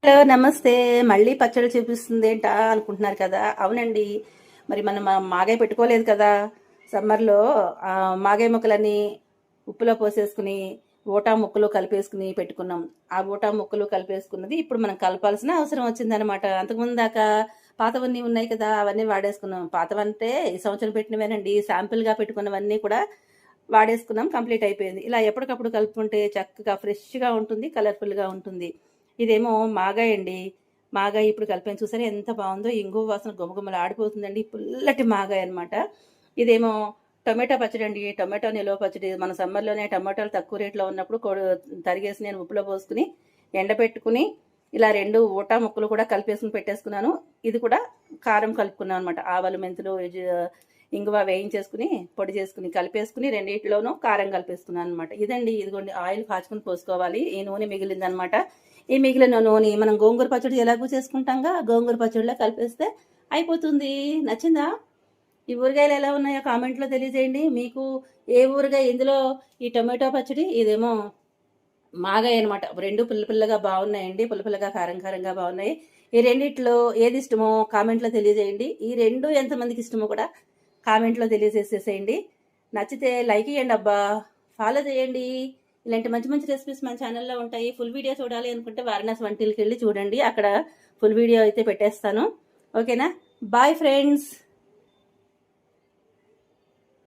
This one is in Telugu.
హలో నమస్తే. మళ్ళీ పచ్చడి చూపిస్తుంది ఏంటా అనుకుంటున్నారు కదా? అవునండి. మరి మనం మాగాయ పెట్టుకోలేదు కదా సమ్మర్లో. మాగాయ ముక్కలని ఉప్పులో పోసేసుకుని ఓటా ముక్కలు కలిపేసుకుని పెట్టుకున్నాం. ఆ ఓటా ముక్కలు కలిపేసుకున్నది ఇప్పుడు మనం కలపాల్సిన అవసరం వచ్చిందనమాట. అంతకుముందు దాకా పాతవన్నీ ఉన్నాయి కదా, అవన్నీ వాడేసుకున్నాం. పాతవంటే ఈ సంవత్సరం పెట్టినవేనండి, శాంపిల్గా పెట్టుకున్నవన్నీ కూడా వాడేసుకున్నాం. కంప్లీట్ అయిపోయింది. ఇలా ఎప్పటికప్పుడు కలుపుకుంటే చక్కగా ఫ్రెష్గా ఉంటుంది, కలర్ఫుల్గా ఉంటుంది. ఇదేమో మాగాయ అండి. మాగాయ ఇప్పుడు కలిపాను, చూసారా ఎంత బాగుందో. ఇంగువ వాసన గుమగుమలు ఆడిపోతుందండి. పుల్లటి మాగాయ అనమాట. ఇదేమో టొమాటో పచ్చడి అండి. టొమాటో నిల్వ పచ్చడి. మన సమ్మర్లోనే టమాటాలు తక్కువ రేట్లో ఉన్నప్పుడు తరిగేసి నేను ఉప్పులో పోసుకుని ఎండబెట్టుకుని ఇలా 2 ఊటా ముక్కలు కూడా కలిపేసుకుని పెట్టేసుకున్నాను. ఇది కూడా కారం కలుపుకున్నాను అనమాట. ఆవాలు, మెంతులు, ఇంగువ వేయించేసుకుని పొడి చేసుకుని కలిపేసుకుని రెండింటిలోనూ కారం కలిపేసుకున్నాను అనమాట. ఇదండి. ఇదిగోండి, ఆయిల్ కాచుకుని పోసుకోవాలి. ఈ నూనె మిగిలిందనమాట. ఈ మిగిలిన నూనె మనం గోంగూర పచ్చడి ఎలాగో చేసుకుంటాంగా, గోంగూర పచ్చడిలో కలిపేస్తే అయిపోతుంది. నచ్చిందా? ఈ ఊరగాయలు ఎలా ఉన్నాయో కామెంట్లో తెలియజేయండి. మీకు ఏ ఊరగాయ ఇందులో? ఈ టొమాటో పచ్చడి, ఇదేమో మాగాయ అనమాట. రెండు పుల్లగా బాగున్నాయండి. పుల్లగా కారం కారంగా బాగున్నాయి. ఈ రెండిట్లో ఏది ఇష్టమో కామెంట్లో తెలియజేయండి. ఈ రెండు ఎంతమందికి ఇష్టమో కూడా కామెంట్లో తెలియజేసేసేయండి. నచ్చితే లైక్ ఇవ్వండి అబ్బా, ఫాలో చేయండి. ఇలాంటి మంచి మంచి రెసిపీస్ మన ఛానల్లో ఉంటాయి. ఫుల్ వీడియో చూడాలి అనుకుంటే వారణాసి వంటిల్కి వెళ్ళి చూడండి, అక్కడ ఫుల్ వీడియో అయితే పెట్టేస్తాను. ఓకేనా? Bye friends.